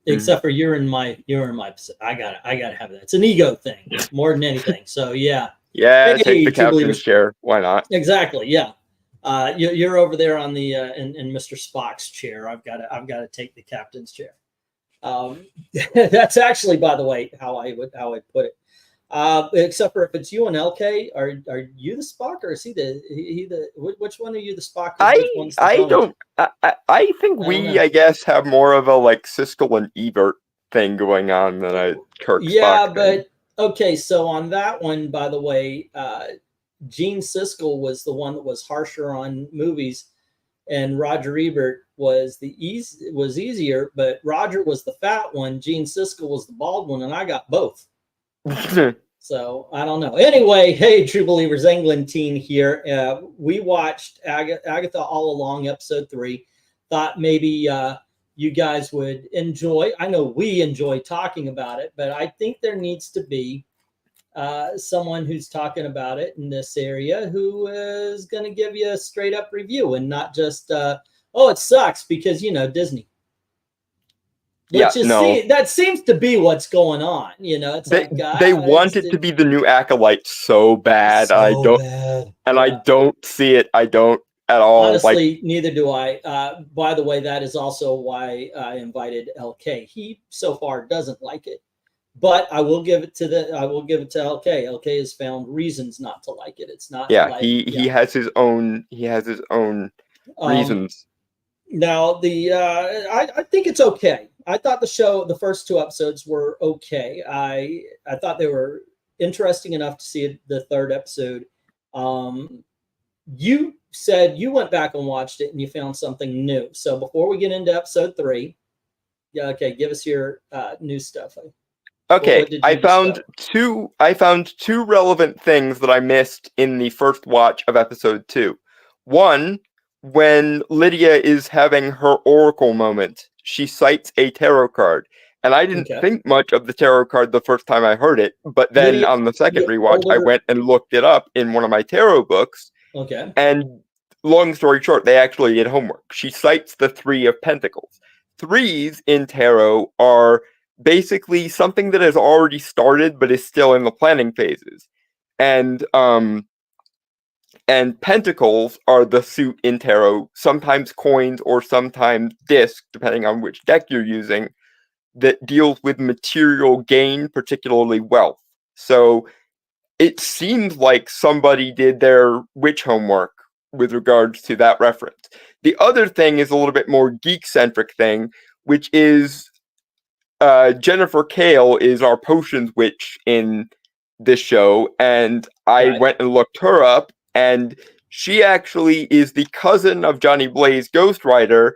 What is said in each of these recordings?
except for you're in my I gotta have that. It's an ego thing more than anything. So yeah. Yeah, hey, take the captain's chair. Why not? Exactly. Yeah. You're over there on the in Mr. Spock's chair. I've got to take the captain's chair. That's actually, by the way, how I put it. Except for if it's you and LK, are you the Spock, or is he the which one are you the Spock? I think I guess have more of a like Siskel and Ebert thing going on than a Kirk Spock thing. But okay, so on that one, by the way, Gene Siskel was the one that was harsher on movies, and Roger Ebert was easier, but Roger was the fat one, Gene Siskel was the bald one, and I got both. So I don't know. Anyway, hey, True Believers, England teen here. We watched Agatha All Along, episode 3. Thought maybe you guys would enjoy. I know we enjoy talking about it, but I think there needs to be someone who's talking about it in this area who is going to give you a straight up review and not just, oh, it sucks because, you know, Disney. That seems to be what's going on. You know, it's they want it to be the new Acolyte so bad. I don't see it. I don't at all. Honestly, neither do I. By the way, that is also why I invited LK. He so far doesn't like it, but I will give it to LK. LK has found reasons not to like it. It's not. Yeah, he has his own. He has his own reasons. Now I think it's okay. I thought the first 2 episodes were okay. I thought they were interesting enough to see the 3rd episode. You said you went back and watched it and you found something new. So before we get into episode 3, okay, give us your new stuff. Okay, I found two relevant things that I missed in the first watch of episode 2. One, when Lydia is having her oracle moment, she cites a tarot card. And I didn't think much of the tarot card the first time I heard it, but then on the second rewatch, I went and looked it up in one of my tarot books. Okay. And long story short, they actually did homework. She cites the 3 of Pentacles. 3s in tarot are basically something that has already started but is still in the planning phases. And pentacles are the suit in tarot, sometimes coins or sometimes disc, depending on which deck you're using, that deals with material gain, particularly wealth. So it seems like somebody did their witch homework with regards to that reference. The other thing is a little bit more geek-centric thing, which is Jennifer Kale is our potions witch in this show, and I went and looked her up, and she actually is the cousin of Johnny Blaze Ghost Rider,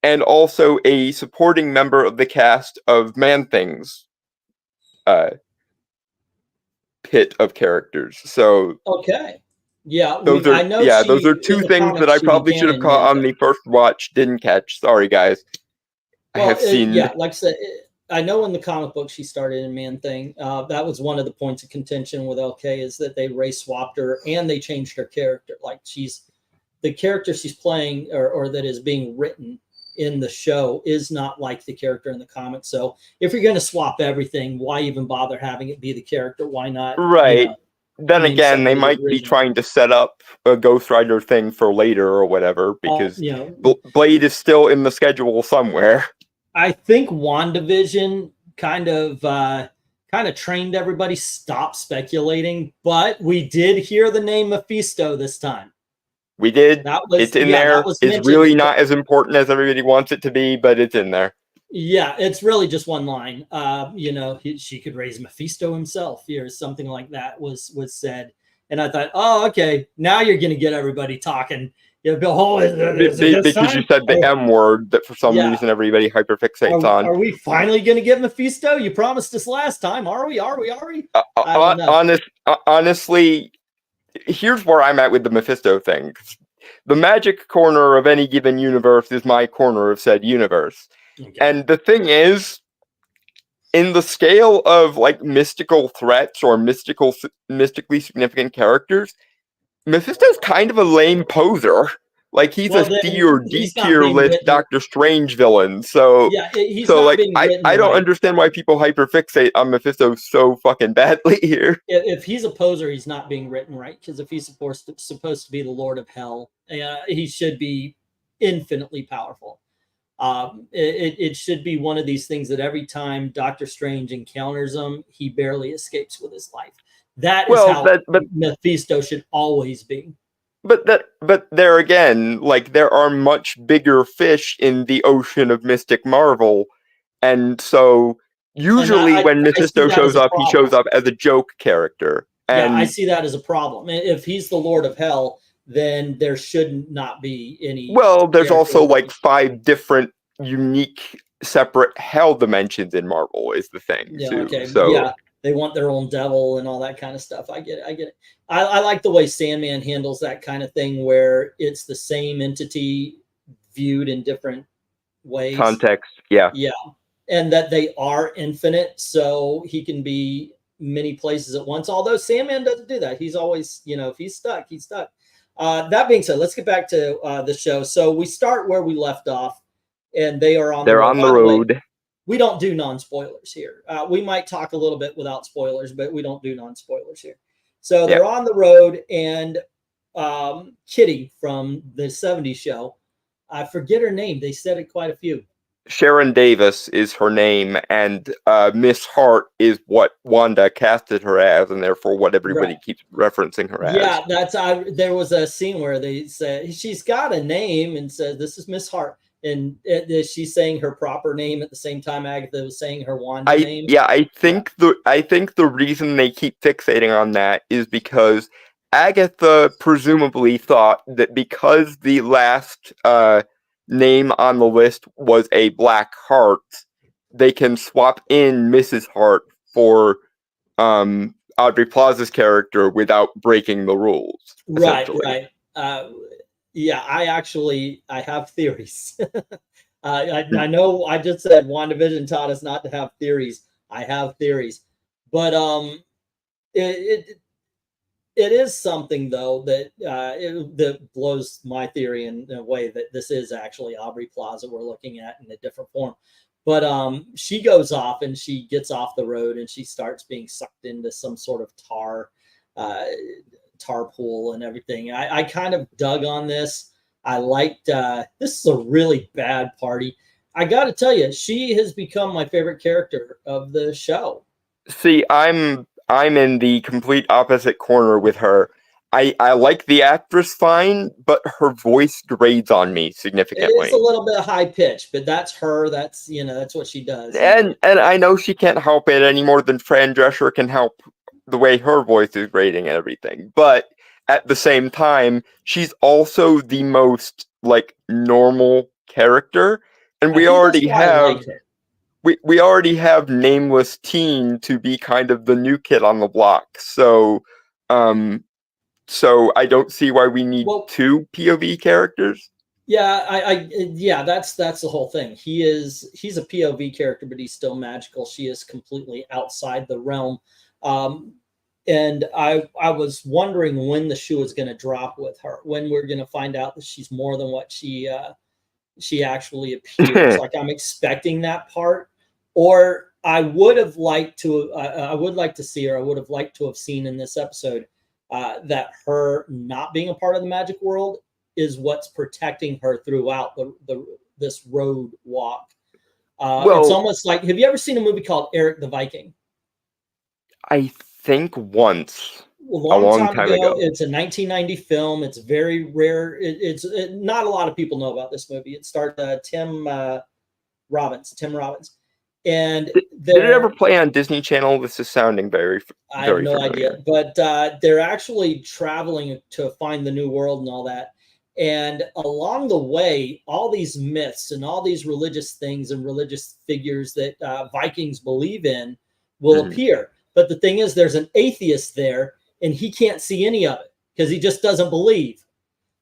and also a supporting member of the cast of Man-Thing's pit of characters. So okay, yeah, those are 2 things that I probably should have caught on the first watch. Didn't catch. Sorry, guys. Well, I have seen. Yeah, like I said, I know in the comic book she started in Man-Thing. That was one of the points of contention with LK, is that they race swapped her and they changed her character. Like the character she's playing or that is being written in the show is not like the character in the comic. So if you're going to swap everything, why even bother having it be the character? Why not? Right. You know, then again, they might be trying to set up a Ghost Rider thing for later or whatever, because Blade is still in the schedule somewhere. I think WandaVision kind of trained everybody, stop speculating, but we did hear the name Mephisto this time. We did. It's in there. It's really not as important as everybody wants it to be, but it's in there. Yeah, it's really just one line. You know, she could raise Mephisto himself here, something like that was said. And I thought, oh, okay, now you're going to get everybody talking. Yeah, because you said the M word that for some reason everybody hyperfixates on. Are we finally going to get Mephisto? You promised us last time. Are we? Honestly, here's where I'm at with the Mephisto thing. The magic corner of any given universe is my corner of said universe. Okay. And the thing is, in the scale of like mystical threats or mystically significant characters, Mephisto's kind of a lame poser. Like he's Well, a then C or D he's not tier being list written. Doctor Strange villain. So Yeah, he's not like being written I don't right. understand why people hyperfixate on Mephisto so fucking badly here. If he's a poser, he's not being written right. Because if he's supposed to be the Lord of Hell, he should be infinitely powerful. It should be one of these things that every time Doctor Strange encounters him, he barely escapes with his life. That is Well, how but Mephisto should always be. but there again, like there are much bigger fish in the ocean of Mystic Marvel, and so And usually when I see Mephisto that as shows a up, he problem. shows up as a joke character. Yeah, I And see that as a problem. If he's the Lord of Hell, then there should not be any. well, there's also character. like 5 different unique separate hell dimensions in Marvel is the thing Yeah, too. okay. So Yeah, they want their own devil and all that kind of stuff. I get it. I get it. I like the way Sandman handles that kind of thing where it's the same entity viewed in different ways. context, yeah. Yeah. And that they are infinite, so he can be many places at once. Although Sandman doesn't do that. He's always, if he's stuck, he's stuck. That being said, let's get back to the show. So we start where we left off, and they are on the They're road. on the By the way, road. we don't do non-spoilers here. We might talk a little bit without spoilers, but we don't do non-spoilers here. So they're on the road, and Kitty from the 70s show, I forget her name. They said it quite a few. Sharon Davis is her name, and Miss Hart is what Wanda casted her as, and therefore what everybody keeps referencing her as. Yeah, there was a scene where they said she's got a name and said this is Miss Hart, and she's saying her proper name at the same time Agatha was saying her Wanda name. Yeah, I think the reason they keep fixating on that is because Agatha presumably thought that because the last name on the list was a Black Heart, they can swap in Mrs. Hart for Aubrey Plaza's character without breaking the rules. Right. Yeah, I have theories. I know I just said WandaVision taught us not to have theories. I have theories, but it is something though that that blows my theory in a way that this is actually Aubrey Plaza we're looking at in a different form. But she goes off and she gets off the road and she starts being sucked into some sort of tar pool and everything. I kind of dug on this. I liked this is a really bad party. I got to tell you, she has become my favorite character of the show. See, I'm in the complete opposite corner with her. I like the actress fine, but her voice grades on me significantly. It's a little bit high pitched, but that's her. That's that's what she does. And I know she can't help it any more than Fran Drescher can help the way her voice is grading and everything. But at the same time, she's also the most like normal character, and we already have we already have Nameless Teen to be kind of the new kid on the block. So so I don't see why we need 2 POV characters. Yeah, yeah, that's the whole thing. He's a POV character, but he's still magical. She is completely outside the realm. And I was wondering when the shoe is going to drop with her, when we're going to find out that she's more than what she actually appears. Like I'm expecting that part, or I would have liked to. I would like to see her. I would have liked to have seen in this episode that her not being a part of the magic world is what's protecting her throughout this road walk. It's almost like, have you ever seen a movie called Eric the Viking? I think once. A long time ago. It's a 1990 film. It's very rare. Not a lot of people know about this movie. It starred Tim Robbins. And did it ever play on Disney Channel? This is sounding very I have no familiar. idea. But they're actually traveling to find the new world and all that. And along the way, all these myths and all these religious things and religious figures that Vikings believe in will appear. But the thing is, there's an atheist there, and he can't see any of it because he just doesn't believe.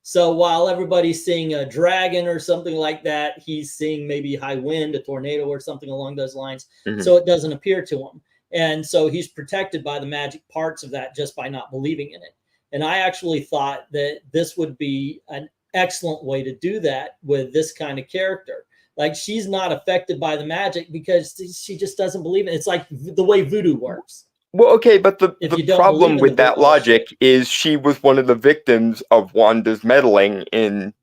So while everybody's seeing a dragon or something like that, he's seeing maybe high wind, a tornado, or something along those lines. So it doesn't appear to him. And so he's protected by the magic parts of that just by not believing in it. And I actually thought that this would be an excellent way to do that with this kind of character. Like, she's not affected by the magic because she just doesn't believe it. It's like the way voodoo works. Well, okay, but the problem believe in with the that logic is she was one of the victims of Wanda's meddling in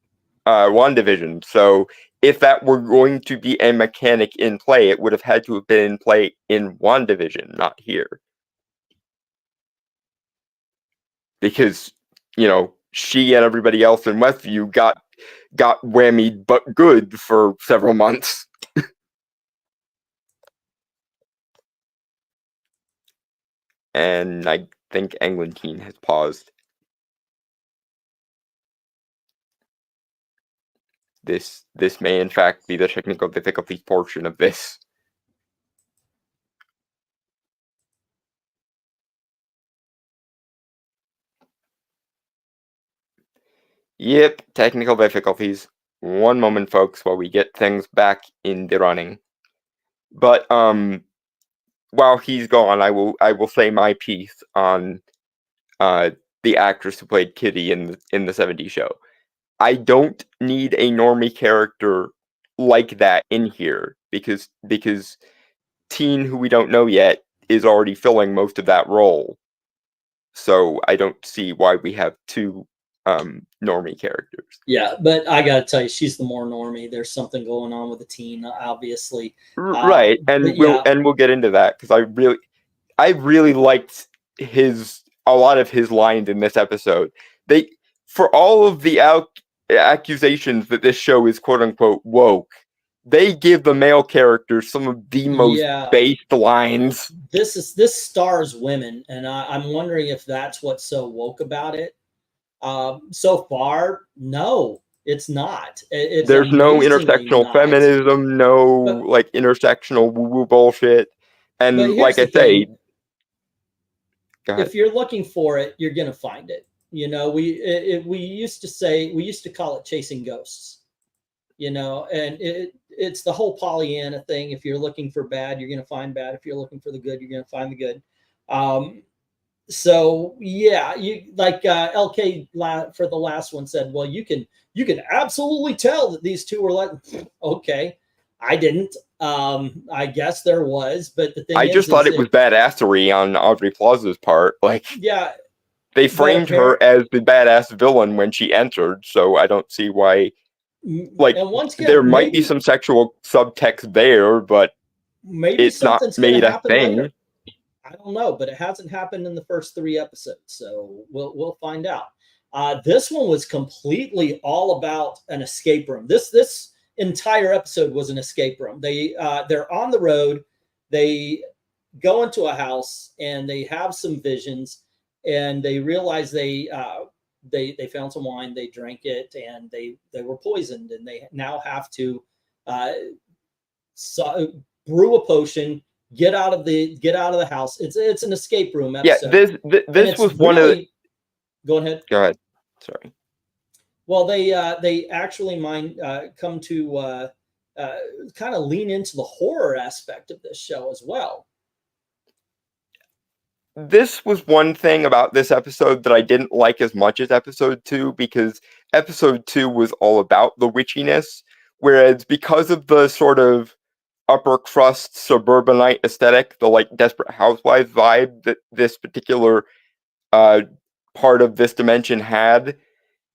WandaVision. So if that were going to be a mechanic in play, it would have had to have been in play in WandaVision, not here. Because, you know, she and everybody else in Westview got whammied but good for several months. And I think Eglantine has paused. This may in fact be the technical difficulties portion of this. Yep, technical difficulties. One moment, folks, while we get things back in the running. But while he's gone, I will say my piece on the actress who played Kitty in the 70s show. I don't need a normie character like that in here because Teen, who we don't know yet, is already filling most of that role. So I don't see why we have two normie characters. Yeah, but I gotta tell you, she's the more normie. There's something going on with the teen, obviously. Right, and we'll get into that because I really liked a lot of his lines in this episode. For all of the accusations that this show is quote unquote woke, they give the male characters some of the most based lines. This stars women, and I'm wondering if that's what's so woke about it. So far, no, it's not. There's no intersectional feminism, like intersectional woo-woo bullshit. And like I say, if you're looking for it, you're gonna find it. You know, we used to call it chasing ghosts. You know, and it's the whole Pollyanna thing. If you're looking for bad, you're gonna find bad. If you're looking for the good, you're gonna find the good. So yeah, you like LK for the last one said, well, you can absolutely tell that these two were like, okay, I didn't. I guess there was, but the thing I just thought it was badassery on Aubrey Plaza's part. Like, yeah, they framed her as the badass villain when she entered, so I don't see why. Like, there might be some sexual subtext there, but maybe it's not made a thing. Later. I don't know, but it hasn't happened in the first 3 episodes, so we'll find out. This one was completely all about an escape room. This entire episode was an escape room. They're on the road. They go into a house and they have some visions, and they realize they found some wine. They drank it, and they were poisoned, and they now have to brew a potion. Get out of the house. It's an escape room episode. Yeah, this was one of the. Go ahead. Go ahead. Sorry. Well, they actually come to kind of lean into the horror aspect of this show as well. This was one thing about this episode that I didn't like as much as episode 2, because episode 2 was all about the witchiness, whereas because of the sort of upper crust suburbanite aesthetic, the like Desperate Housewives vibe that this particular part of this dimension had,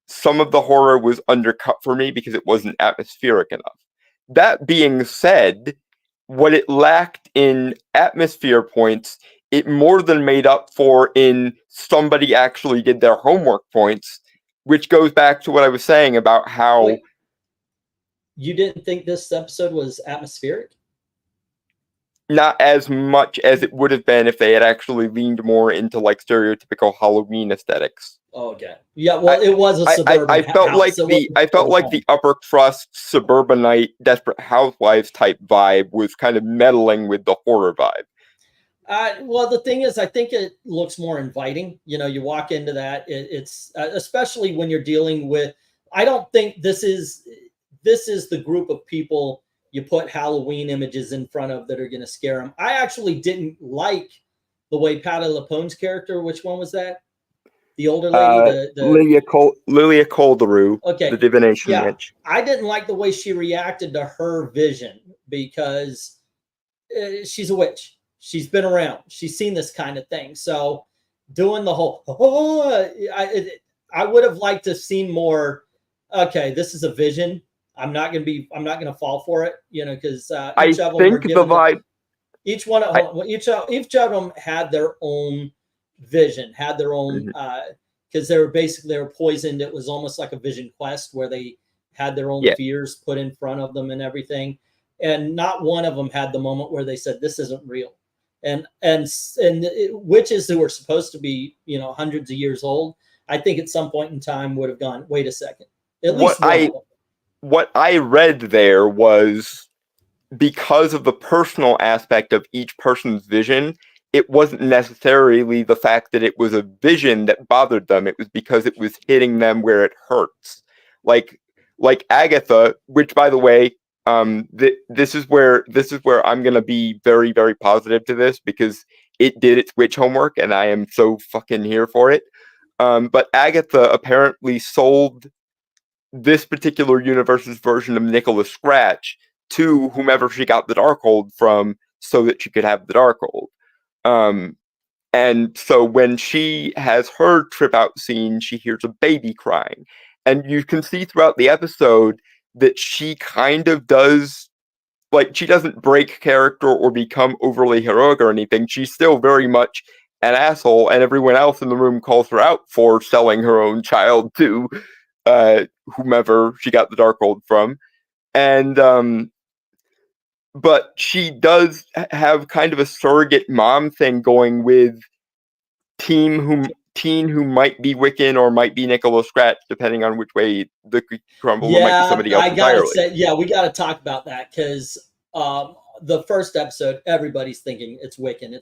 some of the horror was undercut for me because it wasn't atmospheric enough. That being said, what it lacked in atmosphere points, it more than made up for in somebody actually did their homework points, which goes back to what I was saying about how... Wait, you didn't think this episode was atmospheric? Not as much as it would have been if they had actually leaned more into like stereotypical Halloween aesthetics. Oh, okay. Yeah, well, it was a suburban I felt house. like the upper crust suburbanite Desperate Housewives type vibe was kind of meddling with the horror vibe. Well, the thing is, I think it looks more inviting. You know, you walk into that, it's especially when you're dealing with. I don't think this is the group of people you put Halloween images in front of that are going to scare them. I actually didn't like the way Patti LuPone's character. Which one was that? The older lady, Lilia Colderoo, okay, the divination yeah, witch. I didn't like the way she reacted to her vision because she's a witch. She's been around. She's seen this kind of thing. So doing the whole, I would have liked to have seen more. Okay, this is a vision. I'm not gonna fall for it, you know, because each of them were given the vibe. Each one, each of them had their own vision, had their own, because they were poisoned. It was almost like a vision quest where they had their own fears put in front of them and everything. And not one of them had the moment where they said, "This isn't real." And witches who were supposed to be, you know, hundreds of years old, I think at some point in time would have gone, "Wait a second." At least one of them. What I read there was, because of the personal aspect of each person's vision, it wasn't necessarily the fact that it was a vision that bothered them. It was because it was hitting them where it hurts. Like Agatha, which, by the way, this is where I'm gonna be very, very positive to this, because it did its witch homework and I am so fucking here for it. But Agatha apparently sold this particular universe's version of Nicholas Scratch to whomever she got the Darkhold from, so that she could have the Darkhold. And so when she has her trip out scene, she hears a baby crying, and you can see throughout the episode that she kind of does, like, she doesn't break character or become overly heroic or anything. She's still very much an asshole, and everyone else in the room calls her out for selling her own child to whomever she got the Darkhold from. And but she does have kind of a surrogate mom thing going with teen who might be Wiccan or might be Nicholas Scratch, depending on which way the cookie crumble, or might be somebody else entirely. We got to talk about that, because the first episode, everybody's thinking it's Wiccan,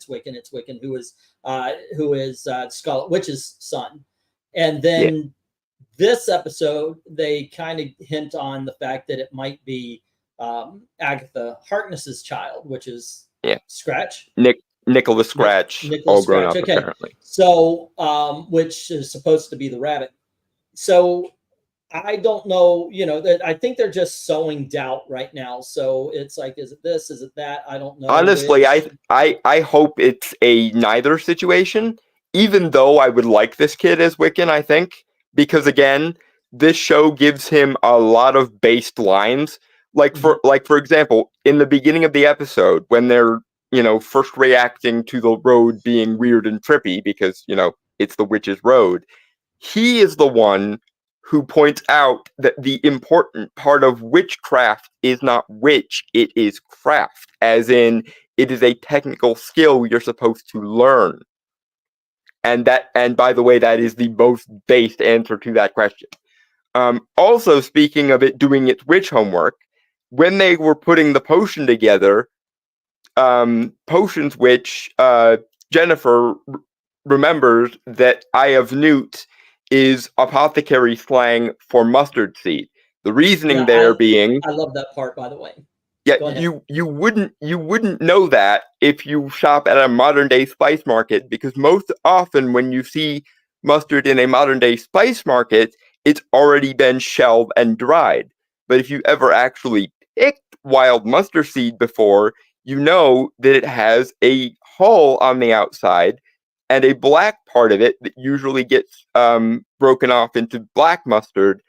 who is Scarlet Witch's son, and then this episode they kind of hint on the fact that it might be Agatha Harkness's child, which is Scratch. Nicholas Scratch, all grown up, okay. Apparently. So, which is supposed to be the rabbit. So, I don't know, you know, that I think they're just sowing doubt right now. So it's like, is it this? Is it that? I don't know. Honestly, I hope it's a neither situation, even though I would like this kid as Wiccan, I think, because again, this show gives him a lot of based lines. Like for example, in the beginning of the episode, when they're, you know, first reacting to the road being weird and trippy because, you know, it's the witch's road, he is the one who points out that the important part of witchcraft is not witch, it is craft, as in it is a technical skill you're supposed to learn. And by the way, that is the most based answer to that question. Also, speaking of it doing its witch homework, when they were putting the potion together, potions which Jennifer remembers that Eye of Newt is apothecary slang for mustard seed. The reasoning being, I love that part, by the way. Yeah, you wouldn't know that if you shop at a modern day spice market, because most often when you see mustard in a modern day spice market, it's already been shelled and dried. But if you ever actually picked wild mustard seed before, you know that it has a hull on the outside and a black part of it that usually gets broken off into black mustard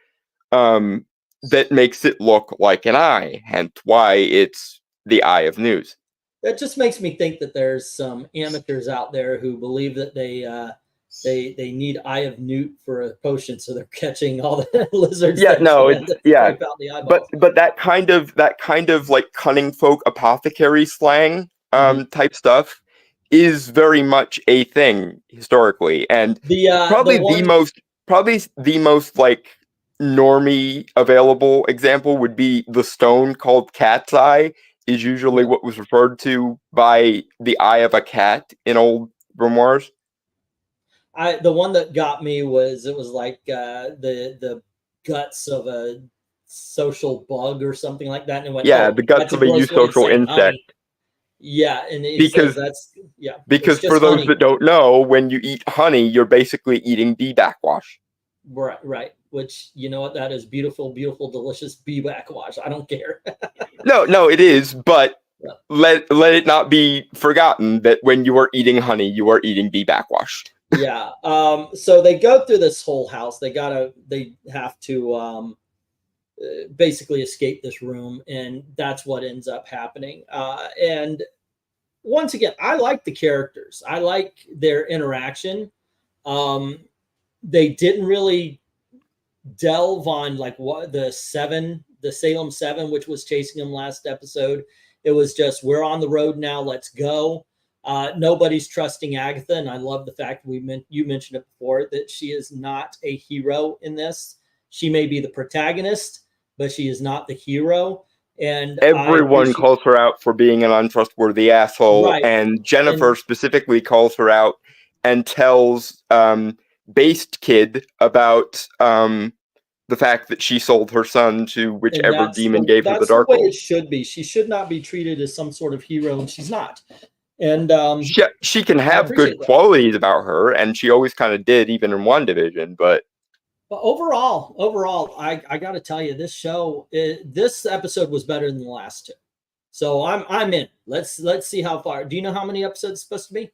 that makes it look like an eye, hence why it's the Eye of Newt. That just makes me think that there's some amateurs out there who believe that they need Eye of Newt for a potion, so they're catching all the lizards. Yeah, no, but that kind of like cunning folk apothecary slang type stuff is very much a thing historically, and probably the most like normie available example would be the stone called cat's eye, is usually what was referred to by the eye of a cat in old grimoires. The one that got me was, it was like the guts of a social bug or something like that, and it went, the guts of a eusocial insect. Yeah, and he says Because that's it's because for just those honey. that don't know, when you eat honey, you're basically eating bee backwash. Right. Which, you know what, that is beautiful, beautiful, delicious bee backwash. I don't care. No, it is, but Yeah. let it not be forgotten that when you are eating honey, you are eating bee backwash. Yeah. So they go through this whole house. They have to basically escape this room, and that's what ends up happening. And once again, I like the characters. I like their interaction. They didn't really delve on like what the Salem 7, which was chasing them last episode. It was just, we're on the road now, let's go. Nobody's trusting Agatha, and I love the fact you mentioned it before, that she is not a hero in this. She may be the protagonist, but she is not the hero. And everyone calls her out for being an untrustworthy asshole, right. And Jennifer specifically calls her out and tells Based Kid about the fact that she sold her son to whichever demon gave her the dark way gold. it should be. She should not be treated as some sort of hero, and she's not. And she can have good qualities about her, and she always kind of did, even in WandaVision. But overall, I got to tell you, this show, this episode was better than the last two. So I'm in. Let's see how far. Do you know how many episodes it's supposed to be?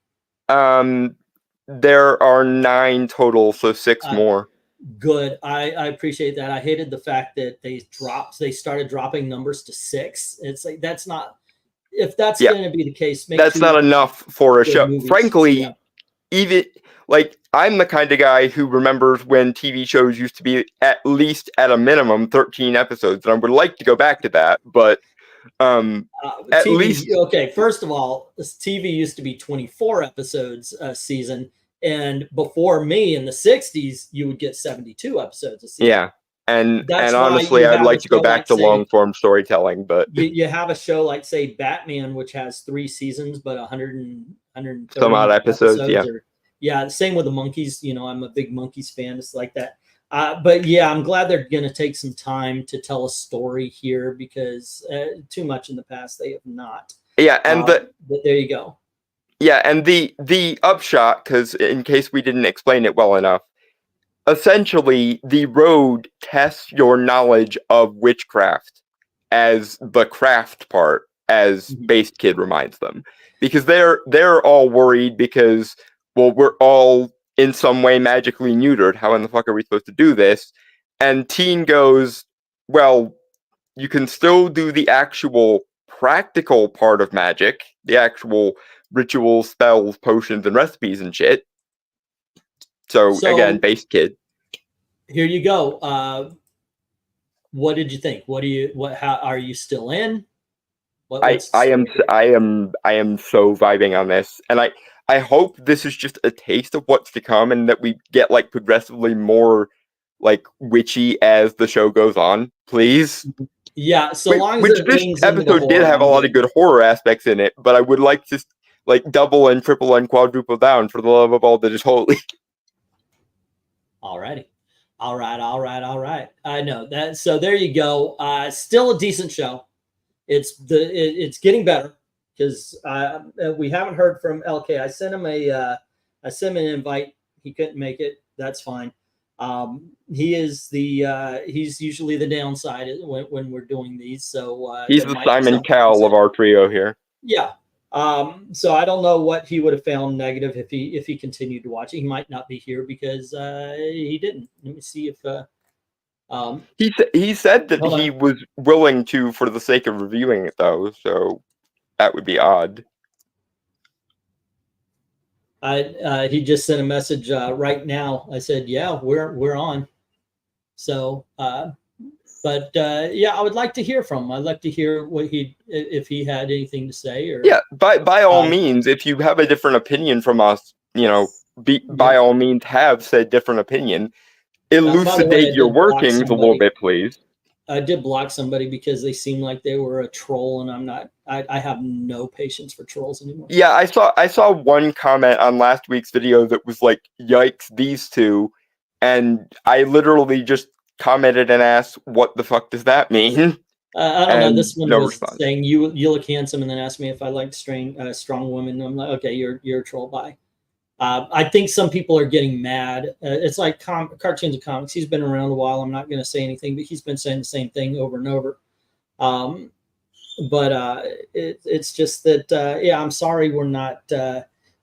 There are 9 total, so 6 more. Good. I appreciate that. I hated the fact that they started dropping numbers to 6. It's like, that's not, if that's going to be the case, that's not enough for a show. movies. Frankly, even like, I'm the kind of guy who remembers when TV shows used to be at least at a minimum 13 episodes, and I would like to go back to that, but at least, okay, first of all, this TV used to be 24 episodes a season, and before me in the 60s, you would get 72 episodes a season. Yeah. And honestly, I'd like to go back to long form storytelling, but you have a show like, say, Batman, which has 3 seasons, but 130 some odd episodes. Yeah. Same with the Monkeys. You know, I'm a big Monkeys fan. It's like that. But yeah, I'm glad they're going to take some time to tell a story here, because too much in the past they have not. Yeah, and but there you go. Yeah, and the upshot, because in case we didn't explain it well enough, essentially the road tests your knowledge of witchcraft as the craft part, as Based Kid reminds them, because they're all worried because, well, we're all in some way magically neutered. How in the fuck are we supposed to do this? And Teen goes, well, you can still do the actual practical part of magic, the actual rituals, spells, potions, and recipes and shit. So again, Based Kid. Here you go. What did you think? How are you still in? I am so vibing on this, and I hope this is just a taste of what's to come, and that we get like progressively more like witchy as the show goes on, please. Yeah, so long as which this episode did have a lot of good horror aspects in it, but I would like to like double and triple and quadruple down for the love of all that is holy. Alrighty. All right. I know that. So there you go. Still a decent show. It's getting better, because we haven't heard from LK. I sent him an invite. He couldn't make it. That's fine. He's usually the downside when we're doing these. So he's the Simon Cowell of our trio here. Yeah. So I don't know what he would have found negative if he continued to watch it. He might not be here because he didn't. Let me see if he said that he was willing to, for the sake of reviewing it, though. So that would be odd. He just sent a message right now. I said, yeah, we're on. So but yeah, I would like to hear from him. I'd like to hear if he had anything to say. Or yeah, by all means, if you have a different opinion from us, you know, by all means, have said different opinion. Elucidate your workings a little bit, please. I did block somebody because they seemed like they were a troll, and I'm not. I have no patience for trolls anymore. Yeah, I saw one comment on last week's video that was like, "Yikes, these two," and I literally just commented and asked, "What the fuck does that mean?" I don't know. And This one no was response. saying you look handsome, and then asked me if I liked strong women. I'm like, okay, you're a troll. Bye. I think some people are getting mad. It's like cartoons and comics. He's been around a while. I'm not going to say anything, but he's been saying the same thing over and over. It's just that, yeah, I'm sorry we're not.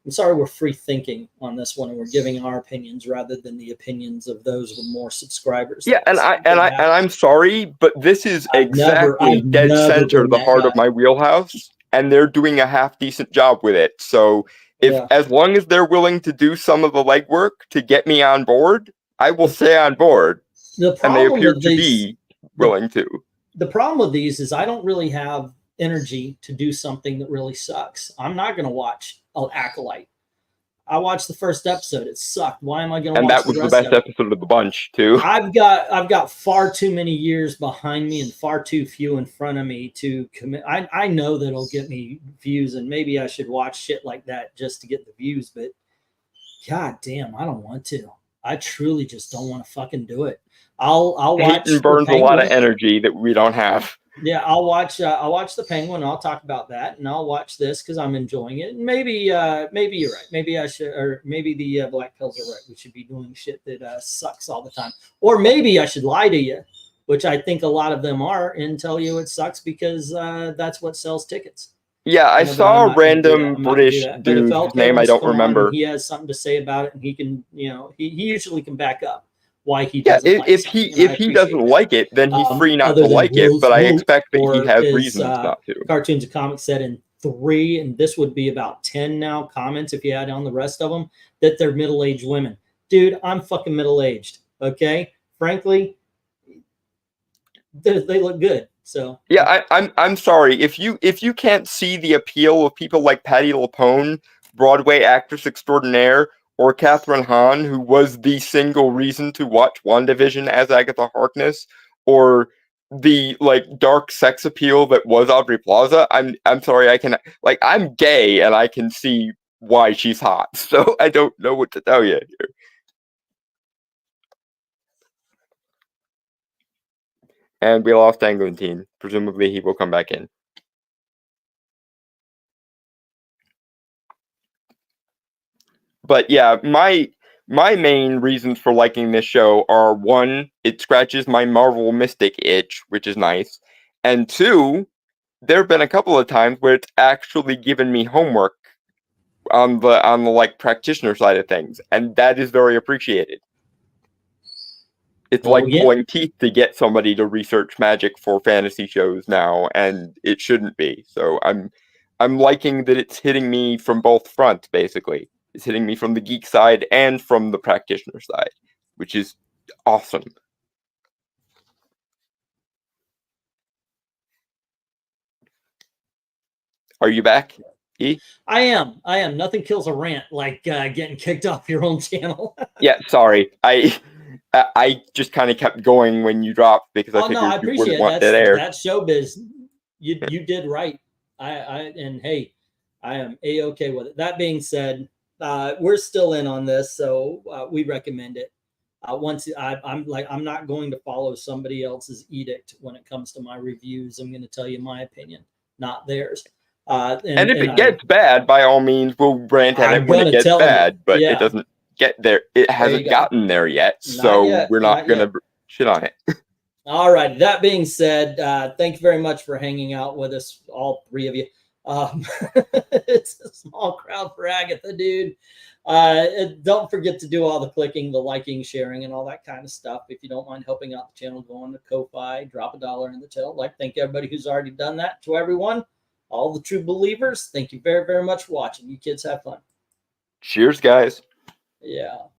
I'm sorry we're free thinking on this one, and we're giving our opinions rather than the opinions of those with more subscribers. Yeah, and I'm sorry, but this is exactly dead center the heart of my wheelhouse, and they're doing a half decent job with it. So if as long as they're willing to do some of the legwork to get me on board, I will stay on board. And they appear to be willing to. The problem with these is I don't really have energy to do something that really sucks. I'm not going to watch Acolyte. I watched the first episode. It sucked. Why am I going to watch the rest of it? And that was the best episode of the bunch, too. I've got far too many years behind me and far too few in front of me to commit. I know that it'll get me views, and maybe I should watch shit like that just to get the views, but god damn, I don't want to. I truly just don't want to fucking do it. I'll watch. It burns a lot of energy that we don't have. Yeah, I'll watch the Penguin. I'll talk about that, and I'll watch this because I'm enjoying it. And maybe you're right. Maybe I should, or maybe the Black Pills are right. We should be doing shit that sucks all the time. Or maybe I should lie to you, which I think a lot of them are, and tell you it sucks because that's what sells tickets. Yeah, I saw a random British dude whose name I don't remember. He has something to say about it, and he can, he usually can back up why he doesn't. Yeah, if he doesn't like it, then he's free not to like it. But I expect that he has reasons not to. Cartoons and Comics said in 3, and this would be about 10 now comments if you add on the rest of them, that they're middle-aged women. Dude, I'm fucking middle-aged. Okay, frankly, they look good. So yeah, I'm sorry if you can't see the appeal of people like Patti LuPone, Broadway actress extraordinaire, or Catherine Hahn, who was the single reason to watch WandaVision as Agatha Harkness, or the dark sex appeal that was Aubrey Plaza. I'm sorry, I'm gay and I can see why she's hot. So I don't know what to tell you here. And we lost Anglantine. Presumably he will come back in. But yeah, my main reasons for liking this show are, 1, it scratches my Marvel Mystic itch, which is nice. And 2, there have been a couple of times where it's actually given me homework on the practitioner side of things, and that is very appreciated. It's like pulling teeth to get somebody to research magic for fantasy shows now, and it shouldn't be. So I'm liking that it's hitting me from both fronts, basically. It's hitting me from the geek side and from the practitioner side, which is awesome. Are you back, E? I am. Nothing kills a rant like getting kicked off your own channel. Yeah, sorry. I just kind of kept going when you dropped because I figured you wouldn't want dead air. That's showbiz. You did right. And hey, I am A-okay with it. That being said, we're still in on this, so we recommend it. I'm not going to follow somebody else's edict when it comes to my reviews. I'm going to tell you my opinion, not theirs. And if it gets bad, by all means, we'll rant at it when it gets bad. But it doesn't get there. It hasn't gotten there yet, so we're not going to shit on it. All right. That being said, thank you very much for hanging out with us, all 3 of you. It's a small crowd for Agatha, dude. Don't forget to do all the clicking, the liking, sharing, and all that kind of stuff. If you don't mind helping out the channel, go on to Ko-Fi, drop $1 in the till. Thank everybody who's already done that. To everyone, all the true believers, thank you very, very much for watching. You kids have fun. Cheers, guys. Yeah.